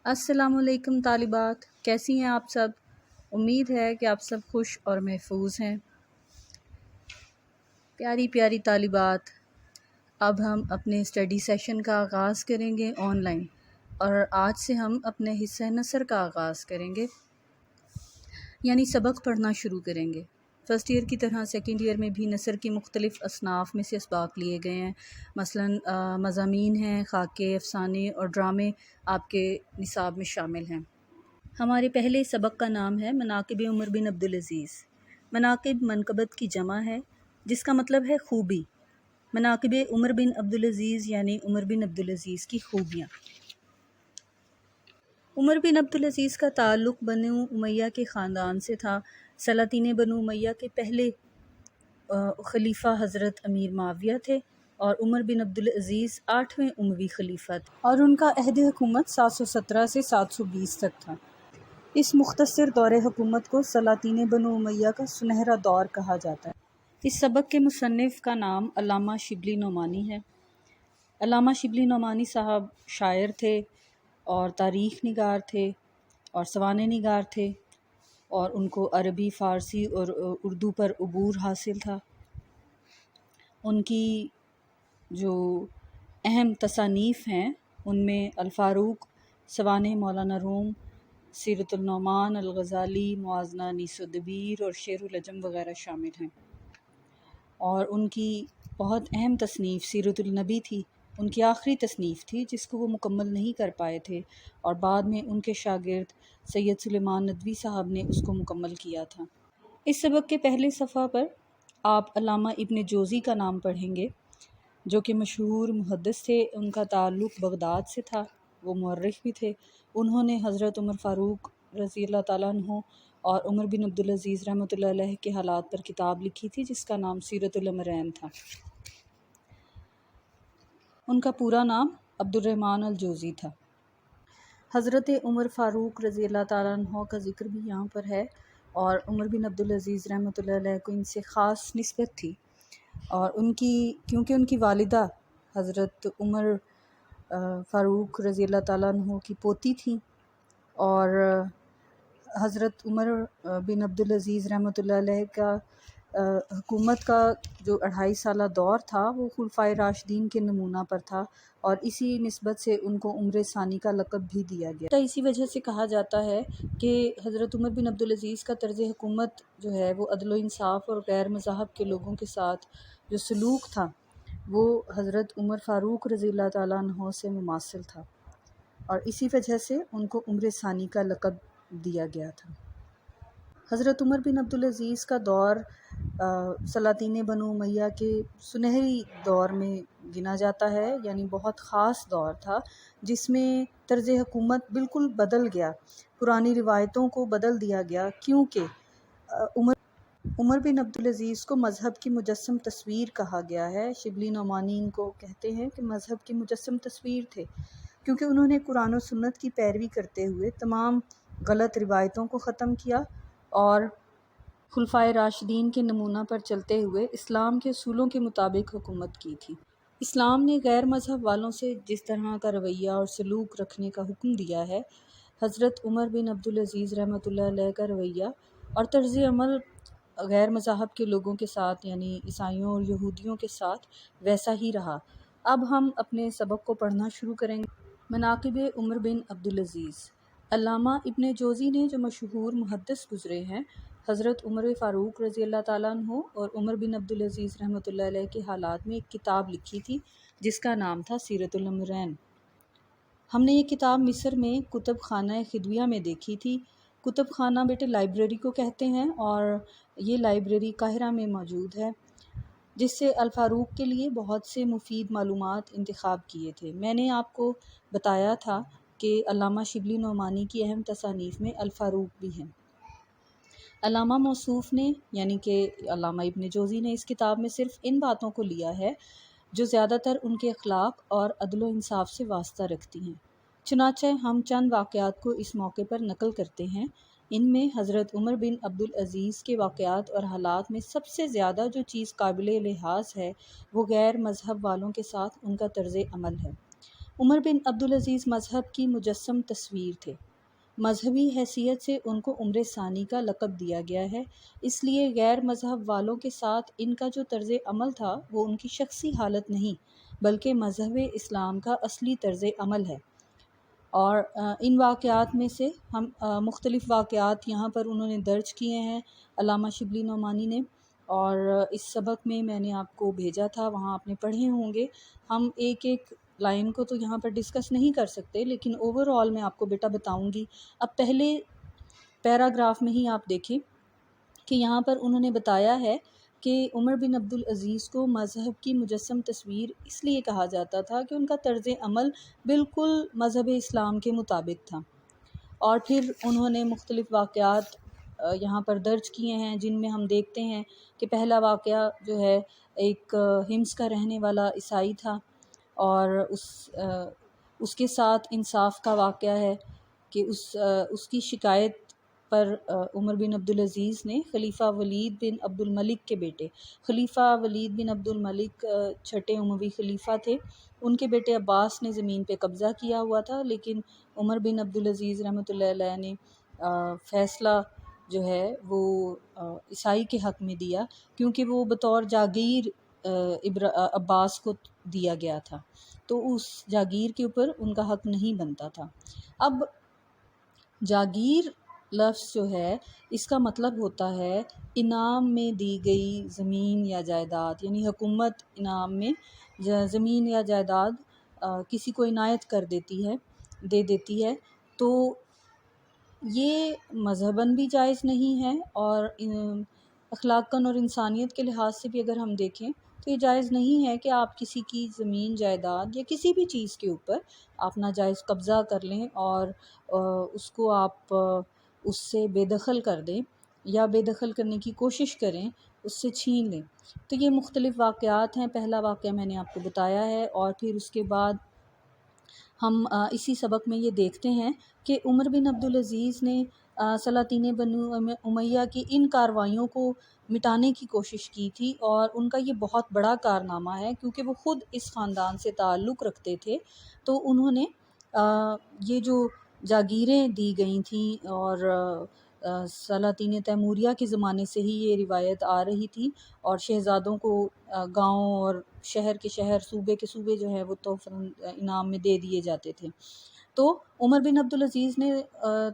السلام علیکم طالبات، کیسی ہیں آپ سب؟ امید ہے کہ آپ سب خوش اور محفوظ ہیں۔ پیاری پیاری طالبات، اب ہم اپنے اسٹڈی سیشن کا آغاز کریں گے آن لائن، اور آج سے ہم اپنے حصہ نثر کا آغاز کریں گے، یعنی سبق پڑھنا شروع کریں گے۔ فرسٹ ایئر کی طرح سیکنڈ ایئر میں بھی نثر کی مختلف اصناف میں سے اسباق لیے گئے ہیں۔ مثلاً مضامین ہیں، خاکے، افسانے اور ڈرامے آپ کے نصاب میں شامل ہیں۔ ہمارے پہلے سبق کا نام ہے مناقب عمر بن عبدالعزیز۔ مناقب منقبت کی جمع ہے، جس کا مطلب ہے خوبی۔ مناقب عمر بن عبدالعزیز یعنی عمر بن عبدالعزیز کی خوبیاں۔ عمر بن عبدالعزیز کا تعلق بنو امیہ کے خاندان سے تھا۔ سلاطین بنو امیہ کے پہلے خلیفہ حضرت امیر معاویہ تھے، اور عمر بن عبدالعزیز 8ویں اموی خلیفہ تھے، اور ان کا عہد حکومت 717 سے 720 تک تھا۔ اس مختصر دور حکومت کو سلاطین بنو امیہ کا سنہرا دور کہا جاتا ہے۔ اس سبق کے مصنف کا نام علامہ شبلی نعمانی ہے۔ علامہ شبلی نعمانی صاحب شاعر تھے اور تاریخ نگار تھے اور سوانح نگار تھے، اور ان کو عربی، فارسی اور اردو پر عبور حاصل تھا۔ ان کی جو اہم تصانیف ہیں ان میں الفاروق، سوانح مولانا روم، سیرت النعمان، الغزالی، موازنہ انیس الدبیر اور شعر العجم وغیرہ شامل ہیں۔ اور ان کی بہت اہم تصنیف سیرت النبی تھی، ان کی آخری تصنیف تھی جس کو وہ مکمل نہیں کر پائے تھے، اور بعد میں ان کے شاگرد سید سلیمان ندوی صاحب نے اس کو مکمل کیا تھا۔ اس سبق کے پہلے صفحہ پر آپ علامہ ابن جوزی کا نام پڑھیں گے، جو کہ مشہور محدث تھے۔ ان کا تعلق بغداد سے تھا، وہ مورخ بھی تھے۔ انہوں نے حضرت عمر فاروق رضی اللہ تعالیٰ عنہ اور عمر بن عبدالعزیز رحمۃ اللہ علیہ کے حالات پر کتاب لکھی تھی جس کا نام سیرت الامرین تھا۔ ان کا پورا نام عبدالرحمن الجوزی تھا۔ حضرت عمر فاروق رضی اللہ تعالیٰ عنہ کا ذکر بھی یہاں پر ہے، اور عمر بن عبدالعزیز رحمۃ اللہ علیہ کو ان سے خاص نسبت تھی، اور کیونکہ ان کی والدہ حضرت عمر فاروق رضی اللہ تعالیٰ عنہ کی پوتی تھیں، اور حضرت عمر بن عبدالعزیز رحمۃ اللہ علیہ کا حکومت کا جو 2.5 سالہ دور تھا وہ خلفائے راشدین کے نمونہ پر تھا، اور اسی نسبت سے ان کو عمر ثانی کا لقب بھی دیا گیا۔ اسی وجہ سے کہا جاتا ہے کہ حضرت عمر بن عبدالعزیز کا طرز حکومت جو ہے وہ عدل و انصاف اور غیر مذاہب کے لوگوں کے ساتھ جو سلوک تھا وہ حضرت عمر فاروق رضی اللہ تعالیٰ عنہ سے مماثل تھا، اور اسی وجہ سے ان کو عمر ثانی کا لقب دیا گیا تھا۔ حضرت عمر بن عبدالعزیز کا دور سلاطین بنو امیہ کے سنہری دور میں گنا جاتا ہے، یعنی بہت خاص دور تھا جس میں طرز حکومت بالکل بدل گیا، پرانی روایتوں کو بدل دیا گیا، کیونکہ عمر بن عبدالعزیز کو مذہب کی مجسم تصویر کہا گیا ہے۔ شبلی نعمانی ان کو کہتے ہیں کہ مذہب کی مجسم تصویر تھے، کیونکہ انہوں نے قرآن و سنت کی پیروی کرتے ہوئے تمام غلط روایتوں کو ختم کیا، اور خلفائے راشدین کے نمونہ پر چلتے ہوئے اسلام کے اصولوں کے مطابق حکومت کی تھی۔ اسلام نے غیر مذہب والوں سے جس طرح کا رویہ اور سلوک رکھنے کا حکم دیا ہے، حضرت عمر بن عبدالعزیز رحمۃ اللہ علیہ کا رویہ اور طرز عمل غیر مذاہب کے لوگوں کے ساتھ یعنی عیسائیوں اور یہودیوں کے ساتھ ویسا ہی رہا۔ اب ہم اپنے سبق کو پڑھنا شروع کریں گے۔ مناقب عمر بن عبدالعزیز۔ علامہ ابن جوزی نے جو مشہور محدث گزرے ہیں، حضرت عمر فاروق رضی اللہ تعالیٰ عنہ اور عمر بن عبدالعزیز رحمۃ اللہ علیہ کے حالات میں ایک کتاب لکھی تھی جس کا نام تھا سیرت الامرین۔ ہم نے یہ کتاب مصر میں کتب خانہ خدویہ میں دیکھی تھی۔ کتب خانہ بیٹے لائبریری کو کہتے ہیں، اور یہ لائبریری قاہرہ میں موجود ہے، جس سے الفاروق کے لیے بہت سے مفید معلومات انتخاب کیے تھے۔ میں نے آپ کو بتایا تھا کہ علامہ شبلی نعمانی کی اہم تصانیف میں الفاروق بھی ہیں۔ علامہ موصوف نے یعنی کہ علامہ ابن جوزی نے اس کتاب میں صرف ان باتوں کو لیا ہے جو زیادہ تر ان کے اخلاق اور عدل و انصاف سے واسطہ رکھتی ہیں۔ چنانچہ ہم چند واقعات کو اس موقع پر نقل کرتے ہیں۔ ان میں حضرت عمر بن عبدالعزیز کے واقعات اور حالات میں سب سے زیادہ جو چیز قابل لحاظ ہے وہ غیر مذہب والوں کے ساتھ ان کا طرز عمل ہے۔ عمر بن عبدالعزیز مذہب کی مجسم تصویر تھے۔ مذہبی حیثیت سے ان کو عمر ثانی کا لقب دیا گیا ہے، اس لیے غیر مذہب والوں کے ساتھ ان کا جو طرز عمل تھا وہ ان کی شخصی حالت نہیں بلکہ مذہب اسلام کا اصلی طرز عمل ہے۔ اور ان واقعات میں سے ہم مختلف واقعات یہاں پر انہوں نے درج کیے ہیں علامہ شبلی نعمانی نے، اور اس سبق میں نے آپ کو بھیجا تھا، وہاں آپ نے پڑھے ہوں گے۔ ہم ایک ایک لائن کو تو یہاں پر ڈسکس نہیں کر سکتے، لیکن اوورآل میں آپ کو بیٹا بتاؤں گی۔ اب پہلے پیراگراف میں ہی آپ دیکھیں کہ یہاں پر انہوں نے بتایا ہے کہ عمر بن عبدالعزیز کو مذہب کی مجسم تصویر اس لیے کہا جاتا تھا کہ ان کا طرز عمل بالکل مذہب اسلام کے مطابق تھا۔ اور پھر انہوں نے مختلف واقعات یہاں پر درج کیے ہیں، جن میں ہم دیکھتے ہیں کہ پہلا واقعہ جو ہے ایک ہمس کا رہنے والا عیسائی تھا، اور اس کے ساتھ انصاف کا واقعہ ہے کہ اس کی شکایت پر عمر بن عبدالعزیز نے خلیفہ ولید بن عبد الملک کے بیٹے، خلیفہ ولید بن عبد الملک چھٹے اموی خلیفہ تھے، ان کے بیٹے عباس نے زمین پہ قبضہ کیا ہوا تھا، لیکن عمر بن عبدالعزیز رحمۃ اللہ علیہ نے فیصلہ جو ہے وہ عیسائی کے حق میں دیا، کیونکہ وہ بطور جاگیر عباس کو دیا گیا تھا، تو اس جاگیر کے اوپر ان کا حق نہیں بنتا تھا۔ اب جاگیر لفظ جو ہے اس کا مطلب ہوتا ہے انعام میں دی گئی زمین یا جائیداد، یعنی حکومت انعام میں زمین یا جائیداد کسی کو عنایت کر دیتی ہے، دے دیتی ہے، تو یہ مذہباً بھی جائز نہیں ہے، اور اخلاقاً اور انسانیت کے لحاظ سے بھی اگر ہم دیکھیں تو یہ جائز نہیں ہے کہ آپ کسی کی زمین جائیداد یا کسی بھی چیز کے اوپر آپ ناجائز قبضہ کر لیں اور اس کو آپ اس سے بے دخل کر دیں یا بے دخل کرنے کی کوشش کریں، اس سے چھین لیں۔ تو یہ مختلف واقعات ہیں، پہلا واقعہ میں نے آپ کو بتایا ہے، اور پھر اس کے بعد ہم اسی سبق میں یہ دیکھتے ہیں کہ عمر بن عبدالعزیز نے سلاطین بنو امیہ کی ان کارروائیوں کو مٹانے کی کوشش کی تھی، اور ان کا یہ بہت بڑا کارنامہ ہے کیونکہ وہ خود اس خاندان سے تعلق رکھتے تھے۔ تو انہوں نے یہ جو جاگیریں دی گئی تھیں، اور سلاطین تیموریہ کے زمانے سے ہی یہ روایت آ رہی تھی، اور شہزادوں کو گاؤں اور شہر کے شہر، صوبے کے صوبے جو ہے وہ تحفہ انعام میں دے دیے جاتے تھے۔ تو عمر بن عبدالعزیز نے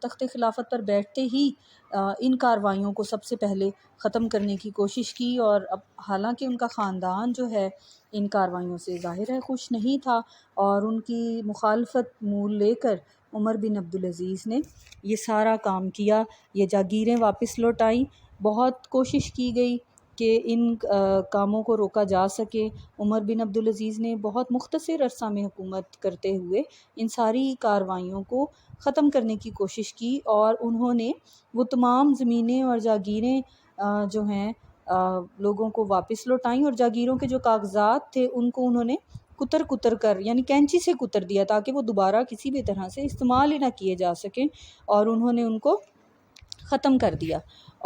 تخت خلافت پر بیٹھتے ہی ان کارروائیوں کو سب سے پہلے ختم کرنے کی کوشش کی، اور اب حالانکہ ان کا خاندان جو ہے ان کارروائیوں سے ظاہر ہے خوش نہیں تھا، اور ان کی مخالفت مول لے کر عمر بن عبدالعزیز نے یہ سارا کام کیا، یہ جاگیریں واپس لوٹائیں، بہت کوشش کی گئی کہ ان کاموں کو روکا جا سکے۔ عمر بن عبدالعزیز نے بہت مختصر عرصہ میں حکومت کرتے ہوئے ان ساری کارروائیوں کو ختم کرنے کی کوشش کی، اور انہوں نے وہ تمام زمینیں اور جاگیریں جو ہیں لوگوں کو واپس لوٹائیں، اور جاگیروں کے جو کاغذات تھے ان کو انہوں نے کتر کر، یعنی کینچی سے کتر دیا تاکہ وہ دوبارہ کسی بھی طرح سے استعمال ہی نہ کیے جا سکیں، اور انہوں نے ان کو ختم کر دیا۔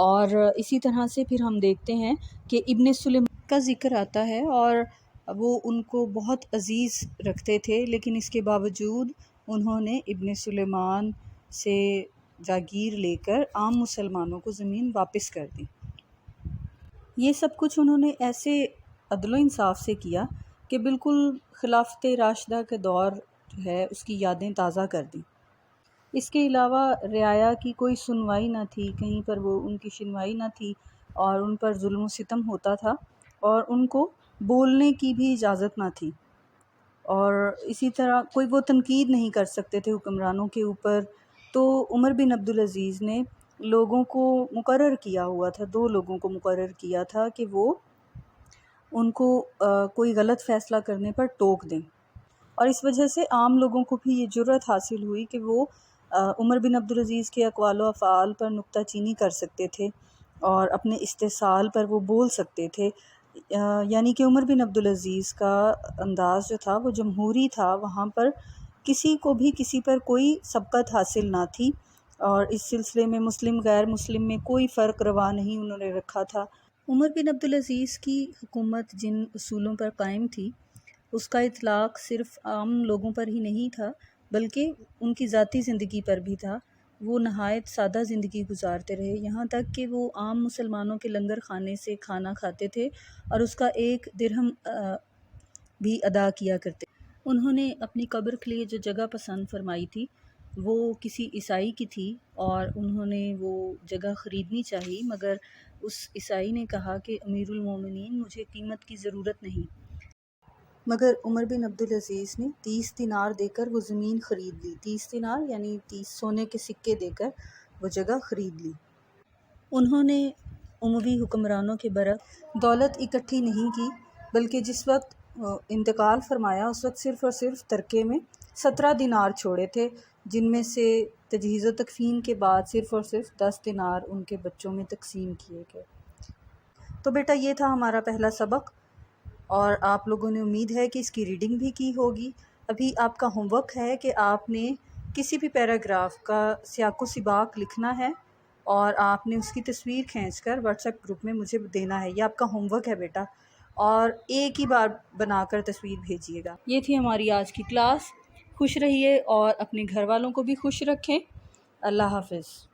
اور اسی طرح سے پھر ہم دیکھتے ہیں کہ ابن سلیمان کا ذکر آتا ہے، اور وہ ان کو بہت عزیز رکھتے تھے، لیکن اس کے باوجود انہوں نے ابن سلیمان سے جاگیر لے کر عام مسلمانوں کو زمین واپس کر دی۔ یہ سب کچھ انہوں نے ایسے عدل و انصاف سے کیا کہ بالکل خلافت راشدہ کے دور جو ہے اس کی یادیں تازہ کر دیں۔ اس کے علاوہ رعایا کی کوئی سنوائی نہ تھی، کہیں پر وہ ان کی سنوائی نہ تھی، اور ان پر ظلم و ستم ہوتا تھا، اور ان کو بولنے کی بھی اجازت نہ تھی، اور اسی طرح کوئی وہ تنقید نہیں کر سکتے تھے حکمرانوں کے اوپر۔ تو عمر بن عبدالعزیز نے لوگوں کو مقرر کیا ہوا تھا، 2 لوگوں کو مقرر کیا تھا کہ وہ ان کو کوئی غلط فیصلہ کرنے پر ٹوک دیں، اور اس وجہ سے عام لوگوں کو بھی یہ جرأت حاصل ہوئی کہ وہ عمر بن عبدالعزیز کے اقوال و افعال پر نکتہ چینی کر سکتے تھے، اور اپنے استحصال پر وہ بول سکتے تھے، یعنی کہ عمر بن عبدالعزیز کا انداز جو تھا وہ جمہوری تھا، وہاں پر کسی کو بھی کسی پر کوئی سبقت حاصل نہ تھی، اور اس سلسلے میں مسلم غیر مسلم میں کوئی فرق روا نہیں انہوں نے رکھا تھا۔ عمر بن عبدالعزیز کی حکومت جن اصولوں پر قائم تھی اس کا اطلاق صرف عام لوگوں پر ہی نہیں تھا بلکہ ان کی ذاتی زندگی پر بھی تھا۔ وہ نہایت سادہ زندگی گزارتے رہے، یہاں تک کہ وہ عام مسلمانوں کے لنگر خانے سے کھانا کھاتے تھے اور اس کا 1 درہم بھی ادا کیا کرتے۔ انہوں نے اپنی قبر کے لیے جو جگہ پسند فرمائی تھی وہ کسی عیسائی کی تھی اور انہوں نے وہ جگہ خریدنی چاہی، مگر اس عیسائی نے کہا کہ امیر المومنین مجھے قیمت کی ضرورت نہیں، مگر عمر بن عبدالعزیز نے 30 دینار دے کر وہ زمین خرید لی۔ 30 دینار یعنی 30 سونے کے سکے دے کر وہ جگہ خرید لی۔ انہوں نے اموی حکمرانوں کے برعکس دولت اکٹھی نہیں کی بلکہ جس وقت انتقال فرمایا اس وقت صرف اور صرف ترکے میں 17 دینار چھوڑے تھے، جن میں سے تجہیز و تکفین کے بعد صرف اور صرف 10 دینار ان کے بچوں میں تقسیم کیے گئے۔ تو بیٹا یہ تھا ہمارا پہلا سبق، اور آپ لوگوں نے امید ہے کہ اس کی ریڈنگ بھی کی ہوگی۔ ابھی آپ کا ہوم ورک ہے کہ آپ نے کسی بھی پیراگراف کا سیاق و سباق لکھنا ہے اور آپ نے اس کی تصویر کھینچ کر واٹس ایپ گروپ میں مجھے دینا ہے۔ یہ آپ کا ہوم ورک ہے بیٹا، اور ایک ہی بار بنا کر تصویر بھیجیے گا۔ یہ تھی ہماری آج کی کلاس۔ خوش رہیے اور اپنے گھر والوں کو بھی خوش رکھیں۔ اللہ حافظ۔